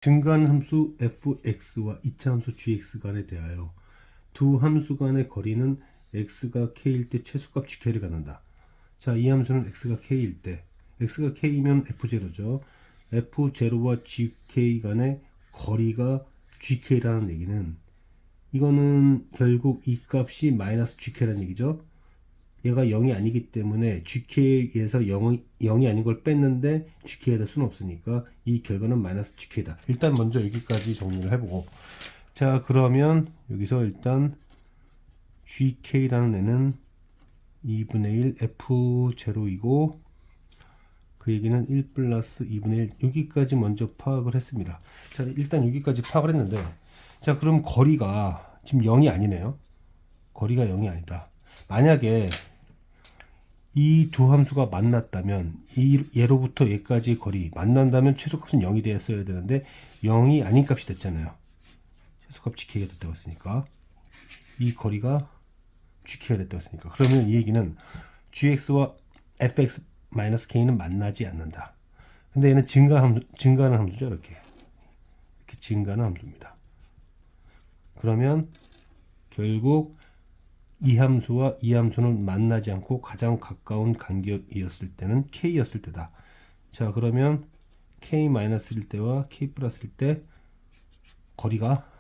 증가하는 함수 fx와 이차 함수 gx 간에 대하여 두 함수 간의 거리는 x가 k일 때 최소값 gk를 갖는다. 자, 이 함수는 x가 k일 때, x가 k이면 f0죠. f0와 gk 간의 거리가 gk라는 얘기는, 이거는 결국 이 값이 마이너스 gk라는 얘기죠. 얘가 0이 아니기 때문에 gk에서 0이 아닌 걸 뺐는데 gk가 될 수는 없으니까 이 결과는 마이너스 gk다. 일단 먼저 여기까지 정리를 해보고, 자, 그러면 여기서 일단 gk라는 애는 2분의 1 f0이고 그 얘기는 1 플러스 2분의 1, 여기까지 먼저 파악을 했습니다. 자, 일단 여기까지 파악을 했는데, 자, 그럼 거리가 지금 0이 아니네요. 거리가 0이 아니다. 만약에 이 두 함수가 만났다면, 얘로부터 얘까지 거리 만난다면 최소값은 0이 되었어야 되는데 0이 아닌 값이 됐잖아요. 최소값 gk가 됐다고 했으니까 이 거리가 gk가 됐다고 했으니까, 그러면 이 얘기는 gx와 fx-k는 만나지 않는다. 근데 얘는 증가하는 함수죠. 이렇게 증가하는 함수입니다. 그러면 결국 이 함수와 이 함수는 만나지 않고 가장 가까운 간격이었을 때는 k였을 때다. 자, 그러면 k-일 때와 k 플러스일 때 거리가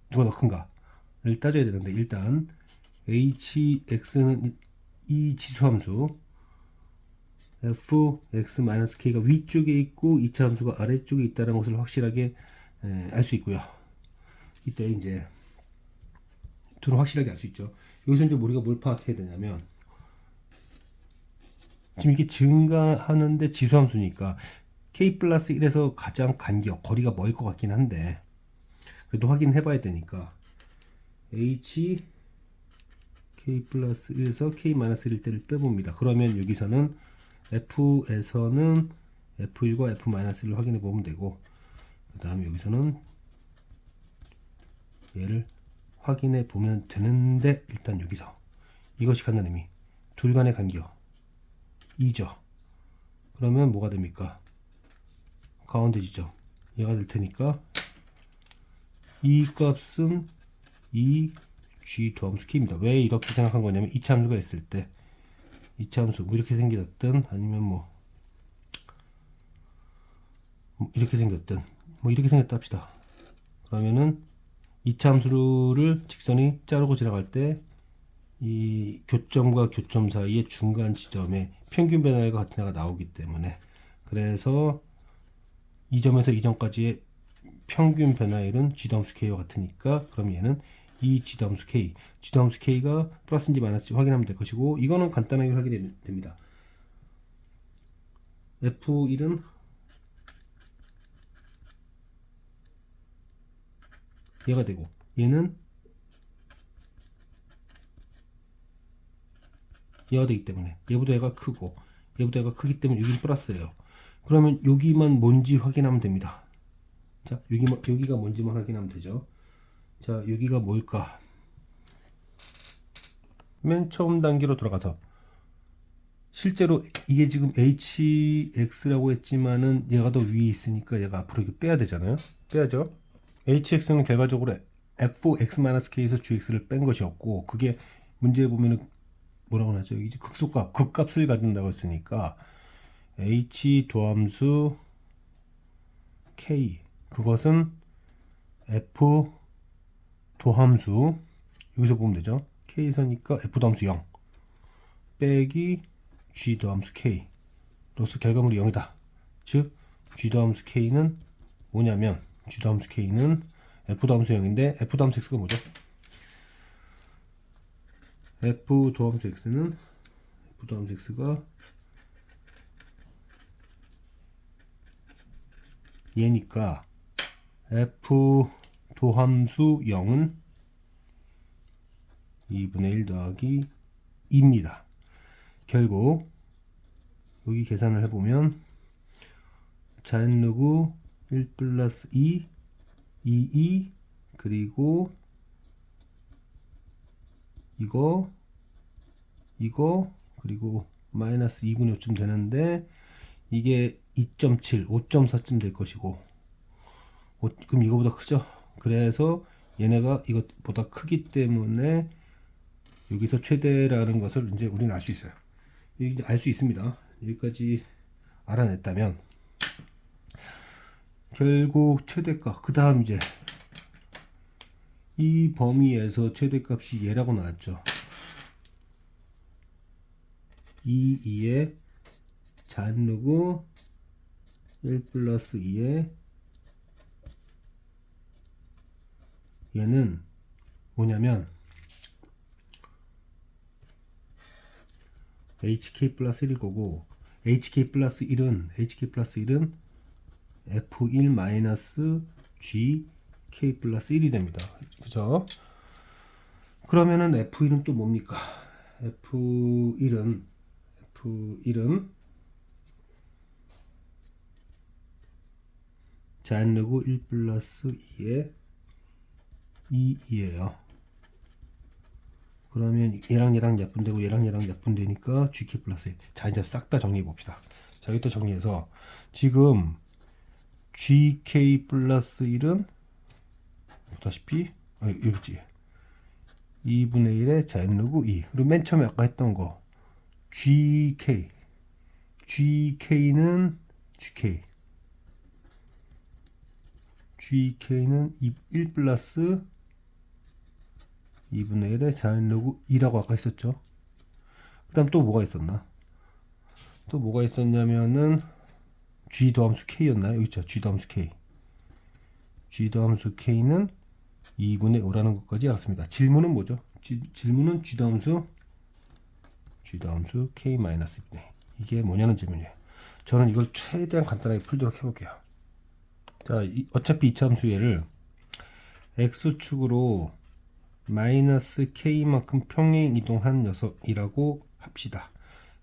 누가 더 큰가를 따져야 되는데, 일단 hx는 이 지수함수 fx-k가 위쪽에 있고 이차 함수가 아래쪽에 있다는 것을 확실하게 알 수 있고요. 이때 이제 둘은 확실하게 알 수 있죠. 여기서 이제 우리가 뭘 파악해야 되냐면, 지금 이게 증가하는데 지수함수니까 k 플러스 1에서 가장 간격, 거리가 멀 것 같긴 한데 그래도 확인해 봐야 되니까 h k 플러스 1에서 k 마이너스 1 때를 빼봅니다. 그러면 여기서는 f에서는 f1과 f 마이너스 1을 확인해 보면 되고, 그 다음에 여기서는 얘를 확인해 보면 되는데, 일단 여기서 이것이 갖는 의미, 둘 간의 간격 2죠. 그러면 뭐가 됩니까? 가운데 지점 얘가 될 테니까 이 값은 이 g 도함수 k입니다. 왜 이렇게 생각한 거냐면, 이차 함수가 있을 때 이차 함수 뭐 이렇게 생겼든 아니면 뭐 이렇게 생겼든 뭐 이렇게 생겼다 합시다. 그러면은 이차 함수를 직선이 자르고 지나갈 때 이 교점과 교점 사이의 중간 지점에 평균 변화가 같은 애가 나오기 때문에, 그래서 이 점에서 이 점까지의 평균 변화율은 g도함수 k와 같으니까, 그럼 얘는 이 g도함수 k가 플러스인지 마이너스인지 확인하면 될 것이고, 이거는 간단하게 확인이 됩니다. f1은 얘가 되고 얘는 얘가 되기 때문에, 얘보다 얘가 크고 얘보다 얘가 크기 때문에 여기는 플러스예요. 그러면 여기만 뭔지 확인하면 됩니다. 자, 여기가 뭔지만 확인하면 되죠. 자, 여기가 뭘까? 맨 처음 단계로 돌아가서, 실제로 이게 지금 hx라고 했지만은 얘가 더 위에 있으니까 얘가 앞으로 이렇게 빼야 되잖아요. 빼야죠. hx는 결과적으로 fx-k에서 gx를 뺀 것이었고, 그게 문제에 보면은 뭐라고 하죠? 이제 극소값, 극값을 가진다고 했으니까 h 도함수 k, 그것은 f 도함수, 여기서 보면 되죠. k에서니까 f 도함수 0 빼기 g 도함수 k 로서 결과물이 0이다. 즉 g 도함수 k는 뭐냐면, g 도함수 k는 f 도함수 0인데 f 도함수 x가 뭐죠? f 도함수 x가 얘니까 f 도함수 0은 2분의 1 더하기 2입니다. 결국 여기 계산을 해보면 자연루구 1 플러스 2 그리고 이거 그리고 마이너스 2분의 5쯤 되는데, 이게 2.7, 5.4쯤 될 것이고, 그럼 이거보다 크죠. 그래서 얘네가 이것보다 크기 때문에 여기서 최대라는 것을 이제 우리는 알 수 있어요. 이제 알 수 있습니다. 여기까지 알아냈다면 결국 최대값, 그 다음 이제 이 범위에서 최대값이 얘라고 나왔죠. 2의 잔누구 1 플러스 2의 얘는 뭐냐면 hk 플러스 1일 거고 hk 플러스 1은 f1 마이너스 gk 플러스 1이 됩니다. 그죠? 그러면은 f1은 또 뭡니까? f1은 잔누구 1 플러스 2의 2이에요. 그러면 얘랑 약분되고 얘랑 약분되니까 gk 플러스 1. 자, 이제 싹 다 정리해 봅시다. 자, 여기 또 정리해서 지금 gk 플러스 1은 보다시피 여기 있지. 2분의 1의 잔누구 2. 그리고 맨 처음에 아까 했던 거 gk는 gk는 1 플러스 2분의 1의 잔누구 2라고 아까 했었죠. 그 다음 또 뭐가 있었나? 또 뭐가 있었냐면은 g 더함수 k였나요? 여기 있죠. g 더함수 k는 2분의 5라는 것까지 알았습니다. 질문은 뭐죠? 질문은 g 더함수 k-2분의 이게 뭐냐는 질문이에요. 저는 이걸 최대한 간단하게 풀도록 해볼게요. 자, 어차피 이차함수 얘를 x축으로 마이너스 k만큼 평행 이동한 녀석이라고 합시다.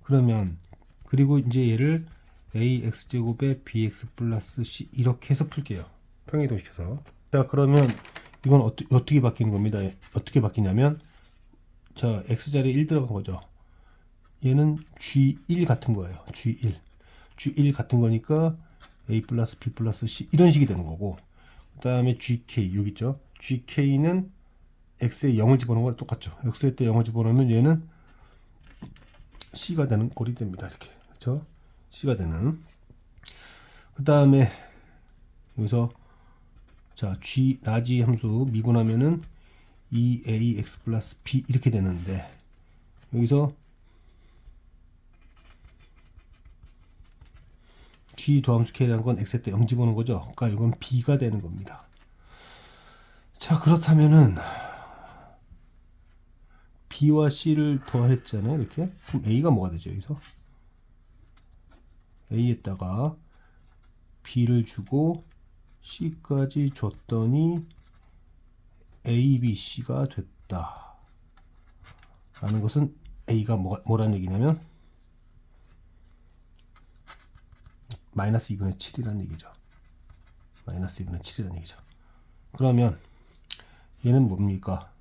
그러면 그리고 이제 얘를 ax제곱에 bx 플러스 c 이렇게 해서 풀게요. 평행 이동시켜서. 자, 그러면 이건 어떻게 바뀌는 겁니다. 어떻게 바뀌냐면 자, x자리에 1 들어간 거죠. 얘는 g1 같은 거예요. g1 같은 거니까 a 플러스 b 플러스 c 이런 식이 되는 거고, 그 다음에 gk 여기 있죠. gk는 x에 0을 집어넣은 거랑 똑같죠. x에 때 0을 집어넣으면 얘는 c가 되는 꼴이 됩니다. 이렇게. 그렇죠? c가 되는. 그 다음에 여기서 자, g 라지 함수 미분하면은 2ax 플러스 b 이렇게 되는데, 여기서 g 도함수 k라는 건 x에 때 0 집어넣은 거죠. 그러니까 이건 b가 되는 겁니다. 자, 그렇다면은 b와 c를 더했잖아요. 이렇게. 그럼 a가 뭐가 되죠? 여기서 a에다가 b를 주고 c까지 줬더니 a, b, c가 됐다 라는 것은 a가 뭐라는 얘기냐면 마이너스 2분의 7이라는 얘기죠. 마이너스 2분의 7이라는 얘기죠. 그러면 얘는 뭡니까?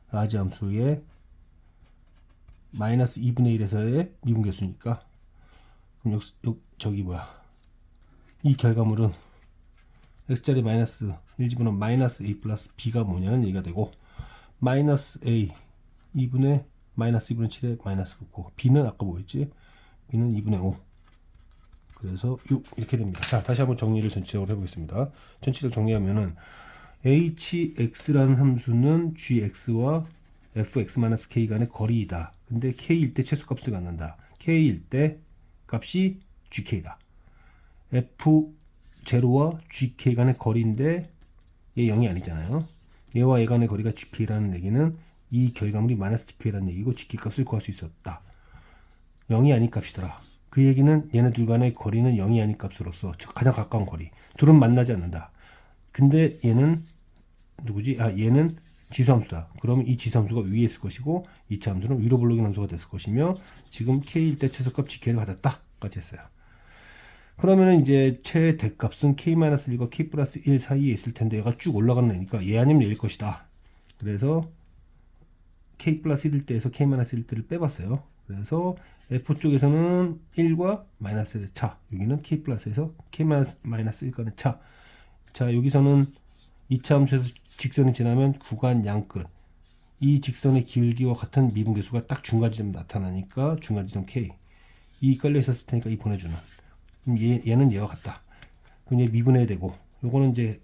라지 함수의 마이너스 2분의 1에서의 미분계수니까, 그럼 저기 뭐야, 이 결과물은 x자리 마이너스 1 집어넣으면 마이너스 a 플러스 b가 뭐냐는 얘기가 되고, 마이너스 a 2분의 마이너스 2분의 7에 마이너스 붙고, b는 아까 뭐였지? b는 2분의 5. 그래서 6 이렇게 됩니다. 자, 다시 한번 정리를 전체적으로 해보겠습니다. 전체적으로 정리하면은 hx라는 함수는 gx와 fx-k 간의 거리이다. 근데 k일 때 최소값을 갖는다. k일 때 값이 gk다. f0와 gk 간의 거리인데 얘 0이 아니잖아요. 얘와 얘 간의 거리가 gk라는 얘기는 이 결과물이 마이너스 gk라는 얘기고, gk 값을 구할 수 있었다. 0이 아닌 값이더라. 그 얘기는 얘네들 간의 거리는 0이 아닌 값으로서 가장 가까운 거리. 둘은 만나지 않는다. 근데 얘는 누구지? 얘는 지수함수다. 그러면 이 지수함수가 위에 있을 것이고, 이차 함수는 위로 불러긴 함수가 됐을 것이며, 지금 k일 때 최소값 gk를 받았다 까지 했어요. 그러면은 이제 최대값은 k-1과 k 플러스 1 사이에 있을 텐데 얘가 쭉 올라가는 애니까 얘 아니면 얘일 것이다. 그래서 k 플러스 1일 때에서 k-1 때를 빼봤어요. 그래서 f 쪽에서는 1과 마이너스의 차, 여기는 k 플러스에서 k-1 간의 차, 자, 여기서는 2차 함수에서 직선이 지나면 구간 양끝 이 직선의 길기와 같은 미분계수가 딱 중간 지점 나타나니까 중간 지점 K 이 깔려 있었을 테니까 이 보내주는. 그럼 얘는 얘와 같다. 그럼 얘 미분해야 되고 요거는 이제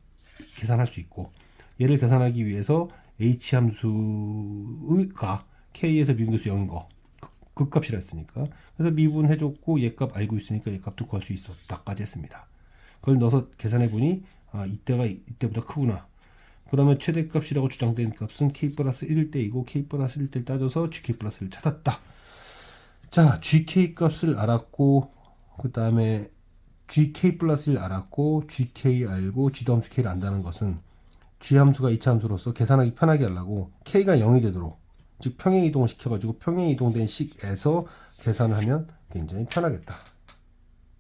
계산할 수 있고 얘를 계산하기 위해서 H 함수가 K에서 미분계수 0인 거 극값이라 했으니까 그래서 미분해줬고 얘 값 알고 있으니까 얘 값도 구할 수 있었다까지 했습니다. 그걸 넣어서 계산해보니 이때가 이때보다 크구나. 그 다음에 최대값이라고 주장된 값은 K 플러스 1일 때이고 K 플러스 1일 때를 따져서 GK 플러스 1을 찾았다. 자, GK 값을 알았고 그 다음에 GK 플러스 1 알았고 GK 알고 G도 함수 K를 안다는 것은 G 함수가 2차 함수로서 계산하기 편하게 하려고 K가 0이 되도록 즉 평행 이동을 시켜가지고 평행 이동된 식에서 계산을 하면 굉장히 편하겠다.